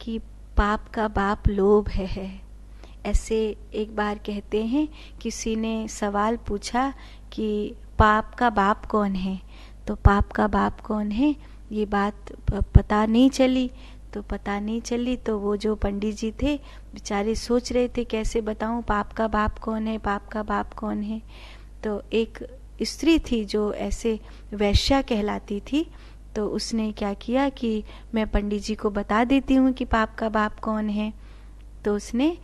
कि पाप का बाप लोभ है। ऐसे एक बार कहते हैं, किसी ने सवाल पूछा कि पाप का बाप कौन है, तो पाप का बाप कौन है ये बात पता नहीं चली। तो वो जो पंडित जी थे बेचारे सोच रहे थे कैसे बताऊं पाप का बाप कौन है, पाप का बाप कौन है। तो एक स्त्री थी जो ऐसे वैश्या कहलाती थी, तो उसने क्या किया कि मैं पंडित जी को बता देती हूँ कि पाप का बाप कौन है। तो उसने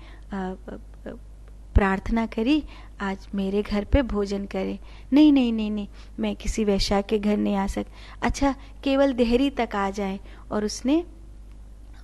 प्रार्थना करी, आज मेरे घर पे भोजन करे। नहीं नहीं नहीं नहीं, मैं किसी वैश्या के घर नहीं आ अच्छा केवल देहरी तक आ जाए। और उसने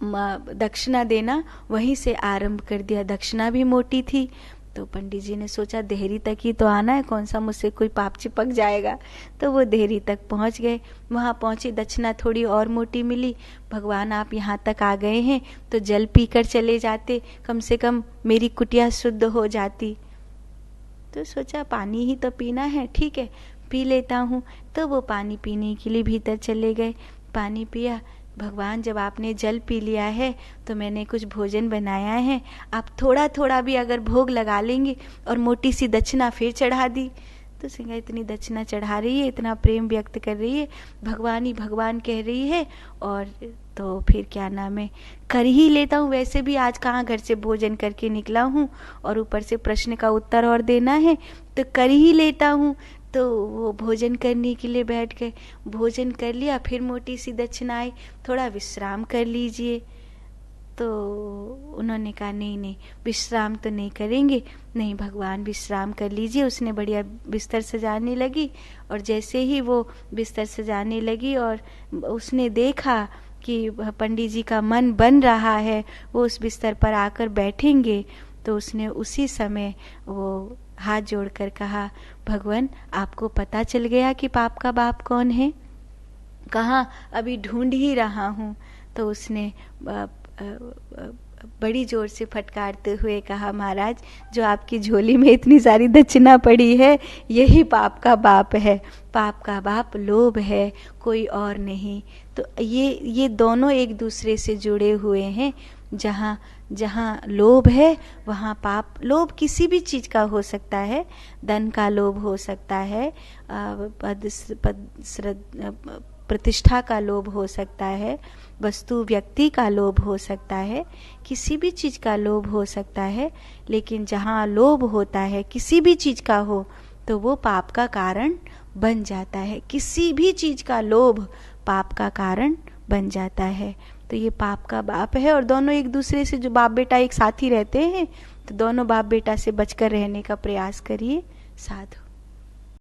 दक्षिणा देना वहीं से आरंभ कर दिया। दक्षिणा भी मोटी थी, तो पंडित जी ने सोचा देहरी तक ही तो आना है, कौन सा मुझसे कोई पाप चिपक जाएगा। तो वो देहरी तक पहुंच गए। वहां पहुंचे, दक्षिणा थोड़ी और मोटी मिली। भगवान आप यहाँ तक आ गए हैं तो जल पीकर चले जाते, कम से कम मेरी कुटिया शुद्ध हो जाती। तो सोचा पानी ही तो पीना है, ठीक है पी लेता हूँ। तो वो पानी पीने के लिए भीतर चले गए, पानी पिया। भगवान जब आपने जल पी लिया है तो मैंने कुछ भोजन बनाया है, आप थोड़ा थोड़ा भी अगर भोग लगा लेंगे। और मोटी सी दक्षिणा फिर चढ़ा दी। तो सिंगा इतनी दक्षिणा चढ़ा रही है, इतना प्रेम व्यक्त कर रही है, भगवान ही भगवान कह रही है, और तो फिर क्या नाम है कर ही लेता हूँ। वैसे भी आज कहाँ घर से भोजन करके निकला हूँ और ऊपर से प्रश्न का उत्तर और देना है, तो कर ही लेता हूँ। तो वो भोजन करने के लिए बैठ गए, भोजन कर लिया, फिर मोटी सी दक्षिणा आई, थोड़ा विश्राम कर लीजिए। तो उन्होंने कहा नहीं नहीं विश्राम तो नहीं करेंगे, नहीं भगवान विश्राम कर लीजिए। उसने बढ़िया बिस्तर सजाने लगी, और जैसे ही वो बिस्तर सजाने लगी और उसने देखा कि पंडित जी का मन बन रहा है, वो उस बिस्तर पर आकर बैठेंगे, तो उसने उसी समय वो हाथ जोड़कर कहा, भगवान आपको पता चल गया कि पाप का बाप कौन है? कहाँ, अभी ढूंढ ही रहा हूँ। तो उसने बड़ी जोर से फटकारते हुए कहा, महाराज जो आपकी झोली में इतनी सारी दक्षिणा पड़ी है यही पाप का बाप है। पाप का बाप लोभ है, कोई और नहीं। तो ये दोनों एक दूसरे से जुड़े हुए हैं। जहाँ जहाँ लोभ है वहाँ पाप। लोभ किसी भी चीज का हो सकता है, धन का लोभ हो सकता है, प्रतिष्ठा का लोभ हो सकता है, वस्तु व्यक्ति का लोभ हो सकता है, किसी भी चीज का लोभ हो सकता है। लेकिन जहाँ लोभ होता है किसी भी चीज का हो तो वो पाप का कारण बन जाता है। किसी भी चीज का लोभ पाप का कारण बन जाता है। तो ये पाप का बाप है। और दोनों एक दूसरे से, जो बाप बेटा एक साथ ही रहते हैं, तो दोनों बाप बेटा से बचकर रहने का प्रयास करिए। साधु।